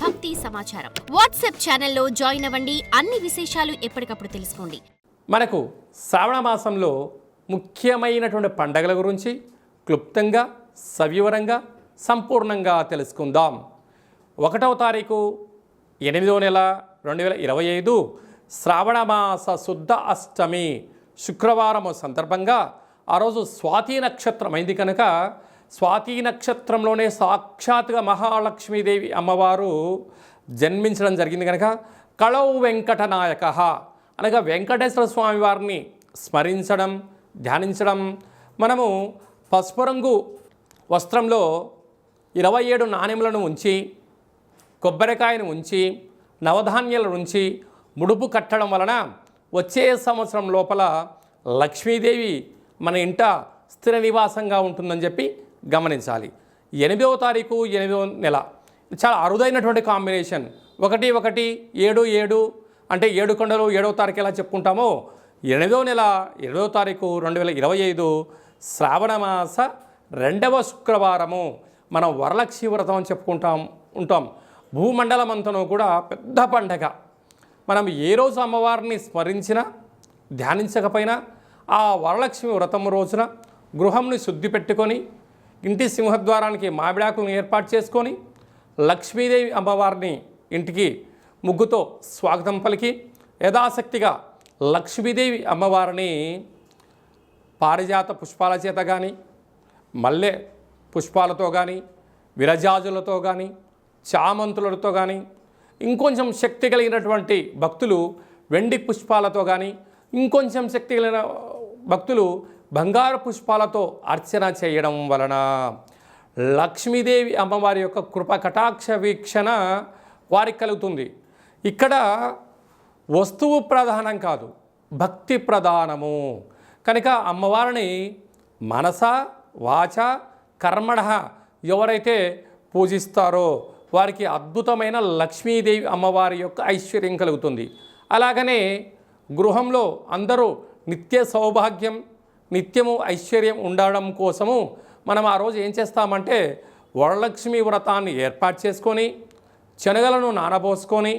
భక్తి సమాచారం వాట్సాప్ ఛానల్లో జాయిన్ అవ్వండి. అన్ని విశేషాలు ఎప్పటికప్పుడు తెలుసుకోండి. మనకు శ్రావణ మాసంలో ముఖ్యమైనటువంటి పండగల గురించి క్లుప్తంగా సవివరంగా సంపూర్ణంగా తెలుసుకుందాం. 1వ తారీఖు 8వ నెల 2025 శ్రావణమాస శుద్ధ అష్టమి శుక్రవారం సందర్భంగా ఆ రోజు స్వాతి నక్షత్రం అయింది కనుక స్వాతి నక్షత్రంలోనే సాక్షాత్గా మహాలక్ష్మీదేవి అమ్మవారు జన్మించడం జరిగింది కనుక కళౌ వెంకటనాయక అనగా వెంకటేశ్వర స్వామి వారిని స్మరించడం ధ్యానించడం. మనము పసుపు రంగు వస్త్రంలో 27 నాణెములను ఉంచి కొబ్బరికాయను ఉంచి నవధాన్యాలను ఉంచి ముడుపు కట్టడం వలన వచ్చే సంవత్సరం లోపల లక్ష్మీదేవి మన ఇంట స్థిర నివాసంగా ఉంటుందని చెప్పి గమనించాలి. 8వ తారీఖు 8వ నెల చాలా అరుదైనటువంటి కాంబినేషన్. 1 1 7 7 అంటే 7 కొండలు 7వ తారీఖు ఎలా చెప్పుకుంటామో 8వ నెల 7వ తారీఖు 2025 శ్రావణమాస 2వ శుక్రవారము మనం వరలక్ష్మి వ్రతం అని ఉంటాం. భూమండలం అంతను కూడా పెద్ద పండగ. మనం ఏ రోజు అమ్మవారిని స్మరించినా ధ్యానించకపోయినా ఆ వరలక్ష్మి వ్రతం రోజున గృహంని శుద్ధి పెట్టుకొని ఇంటి సింహద్వారానికి మామిడాకులను ఏర్పాటు చేసుకొని లక్ష్మీదేవి అమ్మవారిని ఇంటికి ముగ్గుతో స్వాగతం పలికి యథాశక్తిగా లక్ష్మీదేవి అమ్మవారిని పారిజాత పుష్పాల చేత కానీ మల్లె పుష్పాలతో కానీ విరజాజులతో కానీ చామంతులతో కానీ ఇంకొంచెం శక్తి కలిగినటువంటి భక్తులు వెండి పుష్పాలతో కానీ ఇంకొంచెం శక్తి కలిగిన భక్తులు బంగారు పుష్పాలతో అర్చన చేయడం వలన లక్ష్మీదేవి అమ్మవారి యొక్క కృప కటాక్ష వీక్షణ వారికి కలుగుతుంది. ఇక్కడ వస్తువు ప్రధానం కాదు, భక్తి ప్రధానము కనుక అమ్మవారిని మనస వాచ కర్మణ ఎవరైతే పూజిస్తారో వారికి అద్భుతమైన లక్ష్మీదేవి అమ్మవారి యొక్క ఐశ్వర్యం కలుగుతుంది. అలాగనే గృహంలో అందరూ నిత్య సౌభాగ్యం నిత్యము ఐశ్వర్యం ఉండడం కోసము మనం ఆ రోజు ఏం చేస్తామంటే వరలక్ష్మి వ్రతాన్ని ఏర్పాటు చేసుకొని శనగలను నానబోసుకొని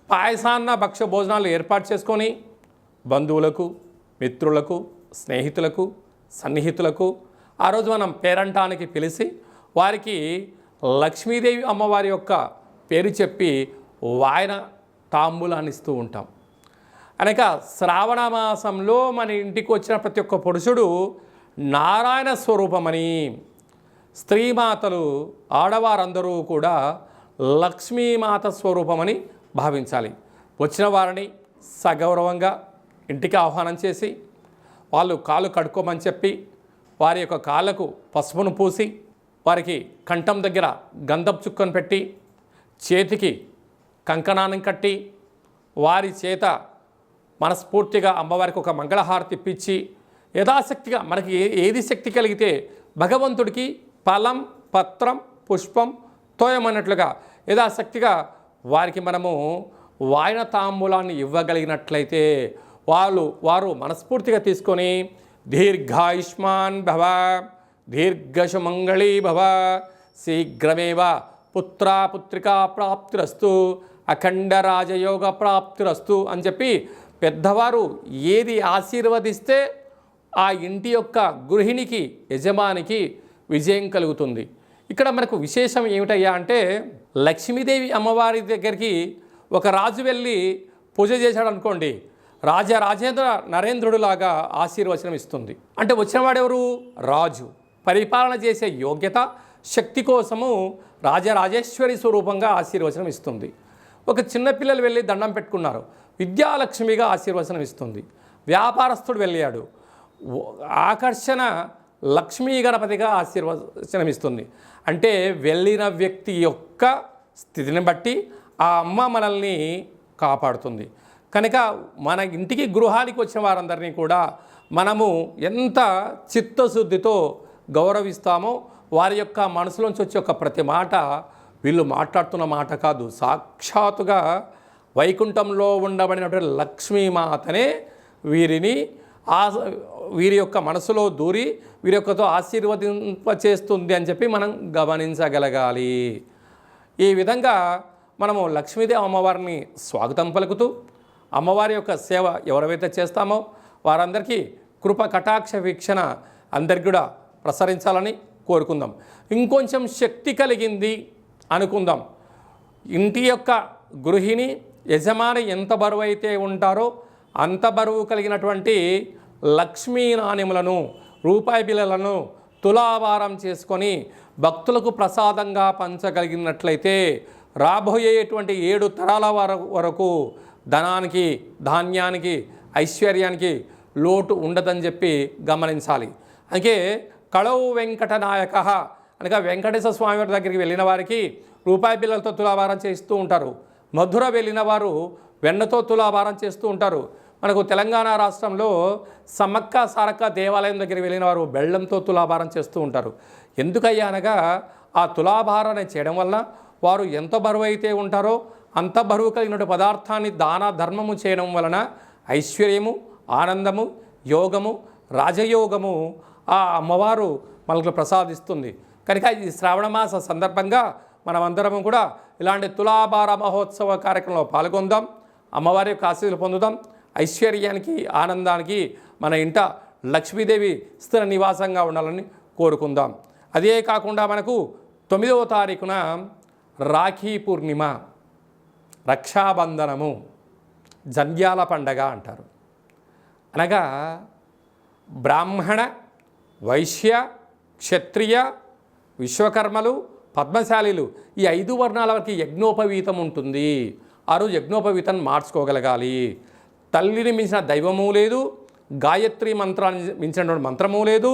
పాయసాన్న భక్ష భోజనాలు ఏర్పాటు చేసుకొని బంధువులకు మిత్రులకు స్నేహితులకు సన్నిహితులకు ఆ రోజు మనం పేరంటానికి పిలిచి వారికి లక్ష్మీదేవి అమ్మవారి యొక్క పేరు చెప్పి వాయన తాంబూలాన్ని ఇస్తూ ఉంటాం. అనక శ్రావణ మాసంలో మన ఇంటికి వచ్చిన ప్రతి ఒక్క పురుషుడు నారాయణ స్వరూపమని, స్త్రీమాతలు ఆడవారందరూ కూడా లక్ష్మీమాత స్వరూపమని భావించాలి. వచ్చిన వారిని సగౌరవంగా ఇంటికి ఆహ్వానం చేసి వాళ్ళు కాళ్ళు కడుక్కోమని చెప్పి వారి యొక్క కాళ్ళకు పసుపును పూసి వారికి కంఠం దగ్గర గంధపు చుక్కను పెట్టి చేతికి కంకణాన్ని కట్టి వారి చేత మనస్ఫూర్తిగా అమ్మవారికి ఒక మంగళహారతి ఇప్పించి యథాశక్తిగా మనకి ఏది శక్తి కలిగితే భగవంతుడికి ఫలం పత్రం పుష్పం తోయమన్నట్లుగా యథాశక్తిగా వారికి మనము వాయన తాంబూలాన్ని ఇవ్వగలిగినట్లయితే వారు మనస్ఫూర్తిగా తీసుకొని దీర్ఘాయుష్మాన్ భవ దీర్ఘసుమంగళీ భవ శీఘ్రమేవ పుత్రికా ప్రాప్తిరస్తు అఖండ రాజయోగ ప్రాప్తిరస్తు అని చెప్పి పెద్దవారు ఏది ఆశీర్వదిస్తే ఆ ఇంటి యొక్క గృహిణికి యజమానికి విజయం కలుగుతుంది. ఇక్కడ మనకు విశేషం ఏమిటయ్యా అంటే లక్ష్మీదేవి అమ్మవారి దగ్గరికి ఒక రాజు వెళ్ళి పూజ చేశాడు అనుకోండి, రాజేంద్ర నరేంద్రుడిలాగా ఆశీర్వచనం ఇస్తుంది. అంటే వచ్చినవాడెవరు? రాజు. పరిపాలన చేసే యోగ్యత శక్తి కోసము రాజరాజేశ్వరి స్వరూపంగా ఆశీర్వచనం ఇస్తుంది. ఒక చిన్నపిల్లలు వెళ్ళి దండం పెట్టుకున్నారు, విద్యాలక్ష్మిగా ఆశీర్వచనం ఇస్తుంది. వ్యాపారస్తుడు వెళ్ళాడు, ఆకర్షణ లక్ష్మీ గణపతిగా ఆశీర్వచనం ఇస్తుంది. అంటే వెళ్ళిన వ్యక్తి యొక్క స్థితిని బట్టి ఆ అమ్మ మనల్ని కాపాడుతుంది. కనుక మన ఇంటికి గృహానికి వచ్చిన వారందరినీ కూడా మనము ఎంత చిత్తశుద్ధితో గౌరవిస్తామో వారి యొక్క మనసులోంచి వచ్చే ఒక ప్రతి మాట వీళ్ళు మాట్లాడుతున్న మాట కాదు, సాక్షాత్తుగా వైకుంఠంలో ఉండబడినటువంటి లక్ష్మీమాతనే వీరి యొక్క మనసులో దూరి వీరి యొక్కతో ఆశీర్వదింపచేస్తుంది అని చెప్పి మనం గమనించగలగాలి. ఈ విధంగా మనము లక్ష్మీదేవి అమ్మవారిని స్వాగతం పలుకుతూ అమ్మవారి యొక్క సేవ ఎవరైతే చేస్తామో వారందరికీ కృప కటాక్ష వీక్షణ అందరికి కూడా ప్రసరించాలని కోరుకుందాం. ఇంకొంచెం శక్తి కలిగింది అనుకుందాం. ఇంటి యొక్క గృహిణి యజమాని ఎంత బరువు అయితే ఉంటారో అంత బరువు కలిగినటువంటి లక్ష్మీ నాణ్యములను రూపాయి బిళ్ళలను తులాభారం చేసుకొని భక్తులకు ప్రసాదంగా పంచగలిగినట్లయితే రాబోయేటువంటి 7 తరాల వరకు ధనానికి ధాన్యానికి ఐశ్వర్యానికి లోటు ఉండదని చెప్పి గమనించాలి. అందుకే కళవు వెంకటనాయక అనగా వెంకటేశ్వర స్వామి వారి దగ్గరికి వెళ్ళిన వారికి రూపాయి బిళ్ళలతో తులాభారం చేస్తూ ఉంటారు. మధుర వెళ్ళిన వారు వెన్నతో తులాభారం చేస్తూ ఉంటారు. మనకు తెలంగాణ రాష్ట్రంలో సమ్మక్క సారక్క దేవాలయం దగ్గరికి వెళ్ళిన వారు బెల్లంతో తులాభారం చేస్తూ ఉంటారు. ఎందుకయ్యా అనగా ఆ తులాభారాన్ని చేయడం వలన వారు ఎంత బరువు అయితే ఉంటారో అంత బరువు కలిగిన పదార్థాన్ని దాన ధర్మము చేయడం వలన ఐశ్వర్యము ఆనందము యోగము రాజయోగము ఆ అమ్మవారు మనకు ప్రసాదిస్తుంది. కనుక ఈ శ్రావణమాస సందర్భంగా మనమందరము కూడా ఇలాంటి తులాభార మహోత్సవ కార్యక్రమంలో పాల్గొందాం. అమ్మవారి యొక్క ఆశీస్సులు పొందుదాం. ఐశ్వర్యానికి ఆనందానికి మన ఇంట లక్ష్మీదేవి స్థిర నివాసంగా ఉండాలని కోరుకుందాం. అదే కాకుండా మనకు 9వ తారీఖున రాఖీ పూర్ణిమ, రక్షాబంధనము, జంధ్యాల పండగ అంటారు. అనగా బ్రాహ్మణ వైశ్య క్షత్రియ విశ్వకర్మలు పద్మశాలీలు ఈ 5 వర్ణాల వరకు యజ్ఞోపవీతం ఉంటుంది. ఆ రోజు యజ్ఞోపవీతం మార్చుకోగలగాలి. తల్లిని మించిన దైవము లేదు, గాయత్రి మంత్రాన్ని మించినటువంటి మంత్రము లేదు,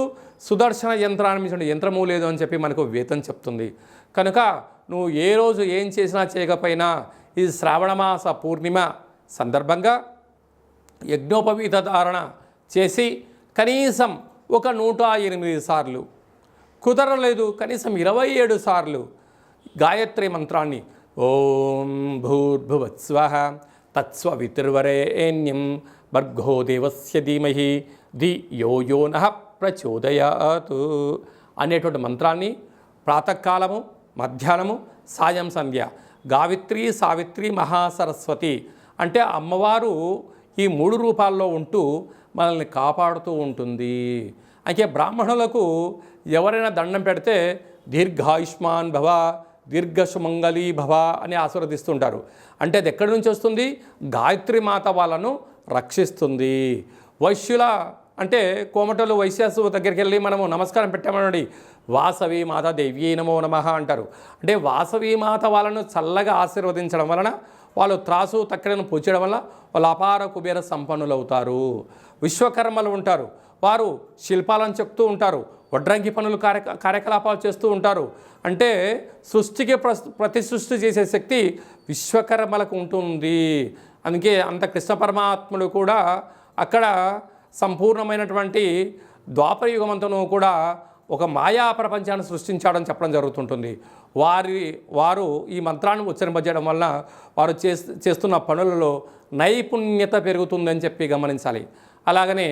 సుదర్శన యంత్రాన్ని మించిన యంత్రము లేదు అని చెప్పి మనకు వేదం చెప్తుంది. కనుక నువ్వు ఏ రోజు ఏం చేసినా చేయకపోయినా ఈ శ్రావణమాస పూర్ణిమ సందర్భంగా యజ్ఞోపవీత ధారణ చేసి కనీసం ఒక 108 సార్లు, కుదరలేదు కనీసం 27 సార్లు గాయత్రి మంత్రాన్ని ఓం భూర్భువత్స్వః తత్స్వవితుర్వరేణ్యం భర్గో దేవస్య ధీమహి ధియో యో నః ప్రచోదయాత్ అనేటువంటి మంత్రాన్ని ప్రాతకాలము మధ్యాహ్నము సాయం సంధ్య గావిత్రి సావిత్రి మహాసరస్వతి అంటే అమ్మవారు ఈ 3 రూపాల్లో ఉంటూ మనల్ని కాపాడుతూ ఉంటుంది. అయితే బ్రాహ్మణులకు ఎవరైనా దండం పెడితే దీర్ఘాయుష్మాన్ భవ దీర్ఘసుమంగళీ భవ అని ఆశీర్వదిస్తుంటారు. అంటే అది ఎక్కడి నుంచి వస్తుంది? గాయత్రి మాత వాళ్ళను రక్షిస్తుంది. వైశ్యుల అంటే కోమటలు వైశ్యాసు దగ్గరికి వెళ్ళి మనము నమస్కారం పెట్టామనండి, వాసవి మాత దేవ్యై నమో నమః అంటారు. అంటే వాసవి మాత వాళ్ళను చల్లగా ఆశీర్వదించడం వలన వాళ్ళు త్రాసు తక్కడను పూచడం వల్ల వాళ్ళు అపార కుబేర సంపన్నులు అవుతారు. విశ్వకర్మలు ఉంటారు, వారు శిల్పాలను చెప్తూ ఉంటారు, వడ్రంగి పనులు కార్యకలాపాలు చేస్తూ ఉంటారు. అంటే సృష్టికి ప్రతి సృష్టి చేసే శక్తి విశ్వకర్మలకు ఉంటుంది. అందుకే అంత కృష్ణ పరమాత్ముడు కూడా అక్కడ సంపూర్ణమైనటువంటి ద్వాపర యుగమంతను కూడా ఒక మాయా ప్రపంచాన్ని సృష్టించాడని చెప్పడం జరుగుతుంటుంది. వారు ఈ మంత్రాన్ని ఉచ్చరింపజేయడం వలన వారు చేస్తున్న పనులలో నైపుణ్యత పెరుగుతుందని చెప్పి గమనించాలి. అలాగనే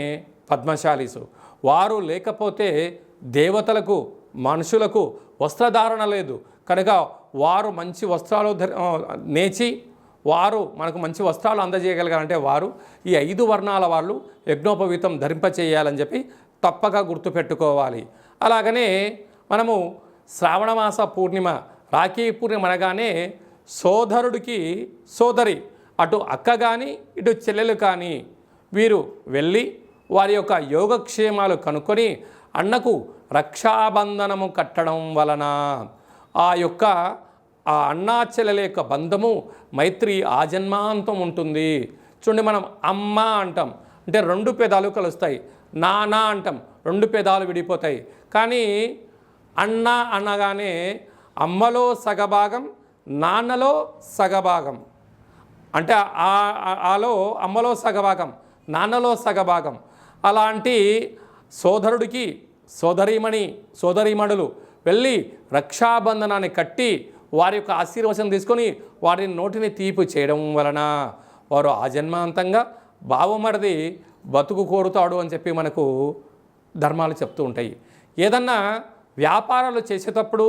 పద్మశాలీసు వారు లేకపోతే దేవతలకు మనుషులకు వస్త్రధారణ లేదు. కనుక వారు మంచి వస్త్రాలు నేచి వారు మనకు మంచి వస్త్రాలు అందజేయగలిగారంటే వారు ఈ 5 వర్ణాల వాళ్ళు యజ్ఞోపవీతం ధరింపచేయాలని చెప్పి తప్పక గుర్తుపెట్టుకోవాలి. అలాగనే మనము శ్రావణమాస పూర్ణిమ రాఖీ పూర్ణిమ అనగానే సోదరుడికి సోదరి అటు అక్క కానీ ఇటు చెల్లెలు కానీ వీరు వెళ్ళి వారి యొక్క యోగక్షేమాలు కనుక్కొని అన్నకు రక్షాబంధనము కట్టడం వలన ఆ అన్నా చెల్లెల యొక్క బంధము మైత్రి ఆజన్మాంతం ఉంటుంది. చూడండి, మనం అమ్మ అంటాం అంటే 2 పెదాలు కలుస్తాయి, నాన్న అంటాం 2 పెదాలు విడిపోతాయి. కానీ అన్న అనగానే అమ్మలో సగభాగం నాన్నలో సగభాగం, అంటే ఆలో అమ్మలో సగభాగం నాన్నలో సగభాగం. అలాంటి సోదరుడికి సోదరీమణులు వెళ్ళి రక్షాబంధనాన్ని కట్టి వారి యొక్క ఆశీర్వచనం తీసుకొని వారి నోటిని తీపి చేయడం వలన వారు ఆజన్మాంతంగా బావమరిది బతుకు కోరుతాడు అని చెప్పి మనకు ధర్మాలు చెప్తూ ఉంటాయి. ఏదన్నా వ్యాపారాలు చేసేటప్పుడు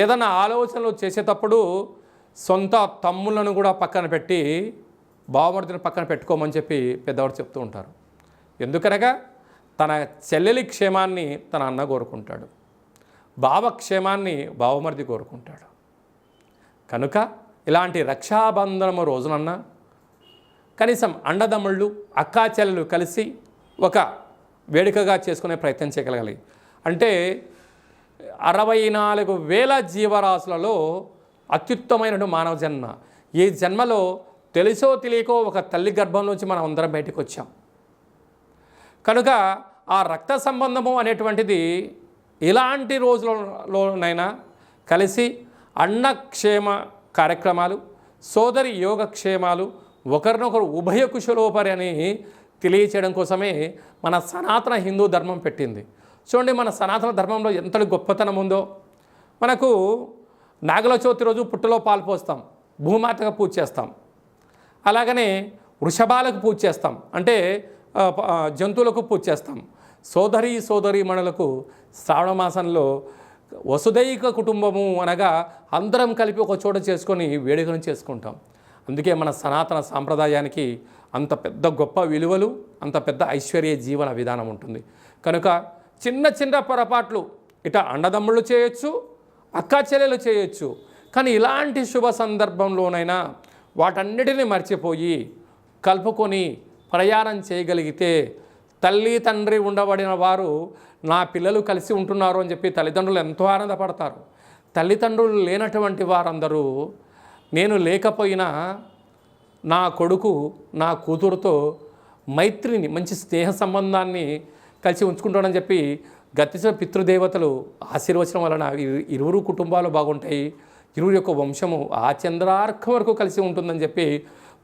ఏదన్నా ఆలోచనలు చేసేటప్పుడు సొంత తమ్ములను కూడా పక్కన పెట్టి బావమరిదిని పక్కన పెట్టుకోమని చెప్పి పెద్దవాడు చెప్తూ ఉంటారు. ఎందుకనగా తన చెల్లెలి క్షేమాన్ని తన అన్న కోరుకుంటాడు, బావ క్షేమాన్ని బావమరిది కోరుకుంటాడు. కనుక ఇలాంటి రక్షాబంధనము రోజునన్నా కనీసం అండదమ్ముళ్ళు అక్కా చెల్లెలు కలిసి ఒక వేడుకగా చేసుకునే ప్రయత్నం చేయగలగాలి. అంటే 64,000 జీవరాశులలో అత్యుత్తమైన మానవ జన్మ. ఈ జన్మలో తెలుసో తెలియకో ఒక తల్లి గర్భంలోంచి మనం అందరం బయటకు వచ్చాం. కనుక ఆ రక్త సంబంధము అనేటువంటిది ఇలాంటి రోజులలోనైనా కలిసి అన్నక్షేమ కార్యక్రమాలు, సోదరి యోగక్షేమాలు, ఒకరినొకరు ఉభయ కుశలోపరి అని తెలియచేయడం కోసమే మన సనాతన హిందూ ధర్మం పెట్టింది. చూడండి, మన సనాతన ధర్మంలో ఎంతటి గొప్పతనం ఉందో. మనకు నాగల చవితి రోజు పుట్టలో పాలు పోస్తాం, భూమాతకు పూజ చేస్తాం. అలాగనే వృషభాలకు పూజ చేస్తాం, అంటే జంతువులకు పూజ చేస్తాం. సోదరీమణులకు శ్రావణ మాసంలో వసుదైక కుటుంబము అనగా అందరం కలిపి ఒక చోట చేసుకొని వేడుకను చేసుకుంటాం. అందుకే మన సనాతన సాంప్రదాయానికి అంత పెద్ద గొప్ప విలువలు, అంత పెద్ద ఐశ్వర్య జీవన విధానం ఉంటుంది. కనుక చిన్న చిన్న పొరపాట్లు ఇట అండదమ్ముళ్ళు చేయొచ్చు, అక్కా చెల్లెలు చేయొచ్చు. కానీ ఇలాంటి శుభ సందర్భంలోనైనా వాటన్నిటిని మర్చిపోయి కలుపుకొని ప్రయాణం చేయగలిగితే తల్లి తండ్రి ఉండబడిన వారు నా పిల్లలు కలిసి ఉంటున్నారు అని చెప్పి తల్లిదండ్రులు ఎంతో ఆనందపడతారు. తల్లిదండ్రులు లేనటువంటి వారందరూ నేను లేకపోయినా నా కొడుకు నా కూతురుతో మైత్రిని, మంచి స్నేహ సంబంధాన్ని కలిసి ఉంచుకుంటాడని చెప్పి గతించిన పితృదేవతలు ఆశీర్వచనం వలన ఇరువురు కుటుంబాలు బాగుంటాయి, ఇరువురు యొక్క వంశము ఆ చంద్రార్కం వరకు కలిసి ఉంటుందని చెప్పి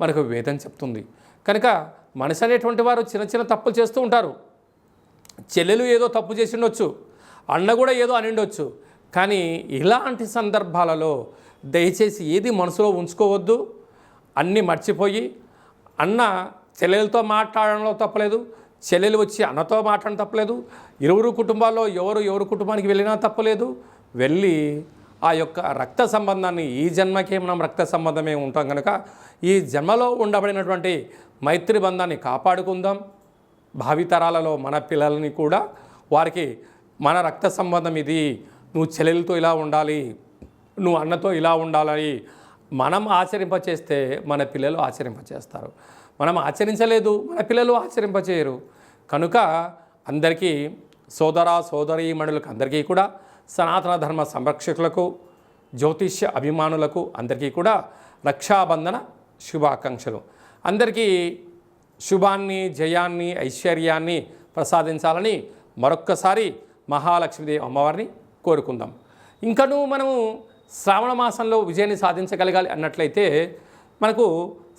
మనకు వేదం చెప్తుంది. కనుక మనిషి అనేటువంటి వారు చిన్న చిన్న తప్పులు చేస్తూ ఉంటారు. చెల్లెలు ఏదో తప్పు చేసి ఉండొచ్చు, అన్న కూడా ఏదో అని ఉండొచ్చు. కానీ ఇలాంటి సందర్భాలలో దయచేసి ఏది మనసులో ఉంచుకోవద్దు. అన్నీ మర్చిపోయి అన్న చెల్లెలతో మాట్లాడడంలో తప్పలేదు, చెల్లెలు వచ్చి అన్నతో మాట్లాడడం తప్పలేదు, ఇరువురు కుటుంబాల్లో ఎవరు కుటుంబానికి వెళ్ళినా తప్పలేదు. వెళ్ళి ఆ యొక్క రక్త సంబంధాన్ని, ఈ జన్మకే మనం రక్త సంబంధమే ఉంటాం కనుక ఈ జన్మలో ఉండబడినటువంటి మైత్రి బంధాన్ని కాపాడుకుందాం. భావితరాలలో మన పిల్లల్ని కూడా వారికి మన రక్త సంబంధం ఇది, నువ్వు చెల్లెలతో ఇలా ఉండాలి, నువ్వు అన్నతో ఇలా ఉండాలి మనం ఆచరింపచేస్తే మన పిల్లలు ఆచరింపచేస్తారు. మనం ఆచరించలేదు, మన పిల్లలు ఆచరింపచేయరు. కనుక అందరికీ సోదరీమణులకు అందరికీ కూడా, సనాతన ధర్మ సంరక్షకులకు, జ్యోతిష్య అభిమానులకు అందరికీ కూడా రక్షాబంధన శుభాకాంక్షలు. అందరికీ శుభాన్ని, జయాన్ని, ఐశ్వర్యాన్ని ప్రసాదించాలని మరొక్కసారి మహాలక్ష్మీదేవి అమ్మవారిని కోరుకుందాం. ఇంకనూ మనము శ్రావణ మాసంలో విజయాన్ని సాధించగలగాలి అన్నట్లయితే మనకు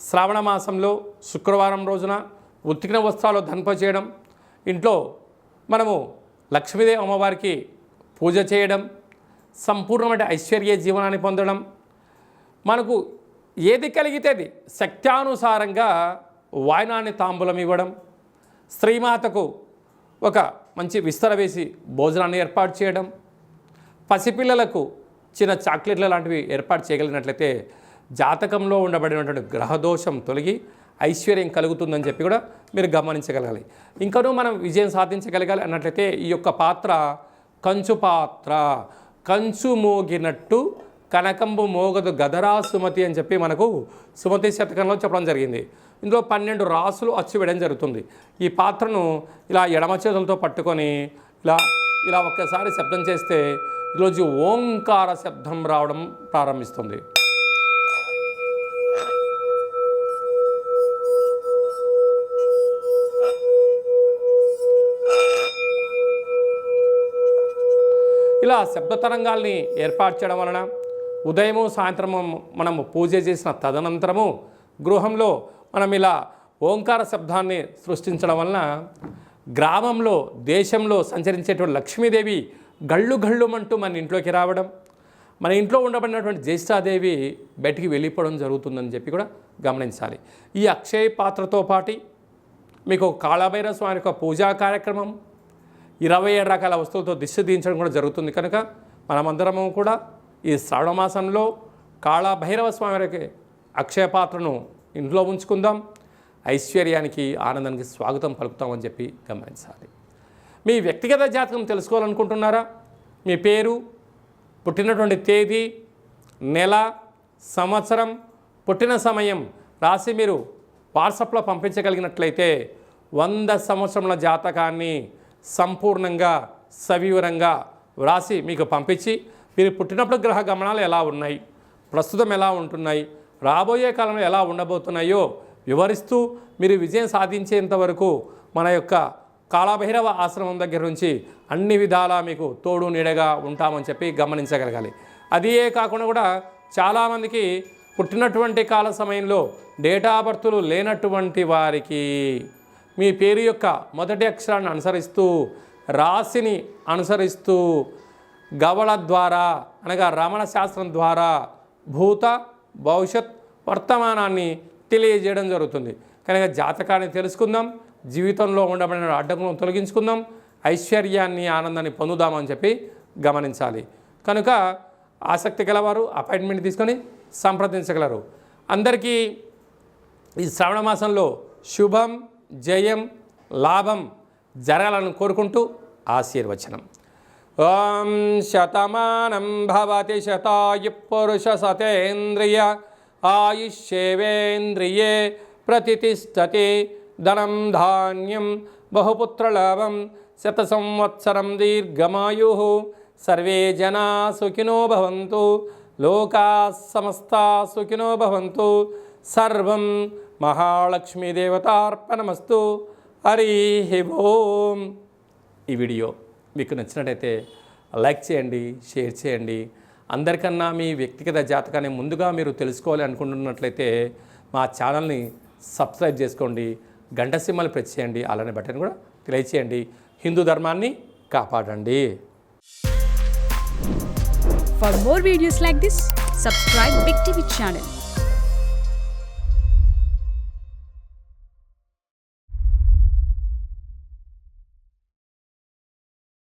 శ్రావణ మాసంలో శుక్రవారం రోజున ఉతికిన వస్త్రాలు ధరింపచేయడం, ఇంట్లో మనము లక్ష్మీదేవి అమ్మవారికి పూజ చేయడం, సంపూర్ణమైన ఐశ్వర్య జీవనాన్ని పొందడం, మనకు ఏది కలిగితే అది శక్త్యానుసారంగా వాయనాన్ని తాంబూలం ఇవ్వడం, స్త్రీమాతకు ఒక మంచి విస్తర వేసి భోజనాన్ని ఏర్పాటు చేయడం, పసిపిల్లలకు చిన్న చాక్లెట్ల లాంటివి ఏర్పాటు చేయగలిగినట్లయితే జాతకంలో ఉండబడినటువంటి గ్రహదోషం తొలగి ఐశ్వర్యం కలుగుతుందని చెప్పి కూడా మీరు గమనించగలగాలి. ఇంకనూ మనం విజయం సాధించగలగాలి అన్నట్లయితే ఈ యొక్క పాత్ర కంచు పాత్ర, కంచు మోగినట్టు కనకంబు మోగదు గదరా సుమతి అని చెప్పి మనకు సుమతి శతకంలో చెప్పడం జరిగింది. ఇందులో 12 రాసులు అచ్చు వేయడం జరుగుతుంది. ఈ పాత్రను ఇలా ఎడమ చేతులతో పట్టుకొని ఇలా ఒక్కసారి శబ్దం చేస్తే ఈరోజు ఓంకార శబ్దం రావడం ప్రారంభిస్తుంది. ఇలా శబ్ద తరంగాల్ని ఏర్పాటు చేయడం వలన ఉదయము సాయంత్రము మనము పూజ చేసిన తదనంతరము గృహంలో మనం ఇలా ఓంకార శబ్దాన్ని సృష్టించడం వలన గ్రామంలో, దేశంలో సంచరించేటువంటి లక్ష్మీదేవి గళ్ళుమంటూ మన ఇంట్లోకి రావడం, మన ఇంట్లో ఉండబడినటువంటి జ్యేష్ఠాదేవి బయటికి వెళ్ళిపోవడం జరుగుతుందని చెప్పి కూడా గమనించాలి. ఈ అక్షయ పాత్రతో పాటు మీకు కాళభైరవ స్వామి యొక్క పూజా కార్యక్రమం, 27 రకాల వస్తువులతో దిష్టి దించడం కూడా జరుగుతుంది. కనుక మనమందరము కూడా ఈ శ్రావణ మాసంలో కాళభైరవ స్వామి వారికి అక్షయ పాత్రను ఇంట్లో ఉంచుకుందాం. ఐశ్వర్యానికి ఆనందానికి స్వాగతం పలుకుతామని చెప్పి గమనించాలి. మీ వ్యక్తిగత జాతకం తెలుసుకోవాలనుకుంటున్నారా? మీ పేరు, పుట్టినటువంటి తేదీ, నెల, సంవత్సరం, పుట్టిన సమయం రాసి మీరు వాట్సాప్లో పంపించగలిగినట్లయితే 100 సంవత్సరముల జాతకాన్ని సంపూర్ణంగా సవివరంగా వ్రాసి మీకు పంపించి మీరు పుట్టినప్పుడు గ్రహ గమనాలు ఎలా ఉన్నాయి, ప్రస్తుతం ఎలా ఉంటున్నాయి, రాబోయే కాలంలో ఎలా ఉండబోతున్నాయో వివరిస్తూ మీరు విజయం సాధించేంత వరకు మన యొక్క కాళభైరవ ఆశ్రమం దగ్గర నుంచి అన్ని విధాలా మీకు తోడు నీడగా ఉంటామని చెప్పి గమనించగలగాలి. అదే కాకుండా కూడా చాలామందికి పుట్టినటువంటి కాల సమయంలో డేటా బర్తులు లేనటువంటి వారికి మీ పేరు యొక్క మొదటి అక్షరాన్ని అనుసరిస్తూ, రాశిని అనుసరిస్తూ, గవళ ద్వారా అనగా రమణ శాస్త్రం ద్వారా భూత భవిష్యత్ వర్తమానాన్ని తెలియజేయడం జరుగుతుంది. కనుక జాతకాన్ని తెలుసుకుందాం, జీవితంలో ఉండబడిన అడ్డంకులను తొలగించుకుందాం, ఐశ్వర్యాన్ని ఆనందాన్ని పొందుదామని చెప్పి గమనించాలి. కనుక ఆసక్తి గలవారు అపాయింట్మెంట్ తీసుకొని సంప్రదించగలరు. అందరికీ ఈ శ్రావణ మాసంలో శుభం, జయం, లాభం జరగాలని కోరుకుంటూ ఆశీర్వచనం. ఓం శతమానం భవతి శతాయు పురుష సతేంద్రియ ఆయుష్యేవేంద్రియే ప్రతిష్టతి. ధనం ధాన్యం బహుపుత్రలాభం శత సంవత్సరం దీర్ఘమాయు. సర్వే జనా సుఖినో భవంతు, లోకా సమస్తా సుఖినో భవంతు. సర్వం మహాలక్ష్మీదేవతార్పణమస్తు. హరి ఓం. ఈ వీడియో మీకు నచ్చినట్టయితే లైక్ చేయండి, షేర్ చేయండి. అందరికన్నా మీ వ్యక్తిగత జాతకాన్ని ముందుగా మీరు తెలుసుకోవాలి అనుకుంటున్నట్లయితే మా ఛానల్ని సబ్స్క్రైబ్ చేసుకోండి, గంట సింబల్ ప్రెస్ చేయండి, అలానే బటన్ కూడా తెలియచేయండి. హిందూ ధర్మాన్ని కాపాడండి. For more videos like this, subscribe Big TV channel.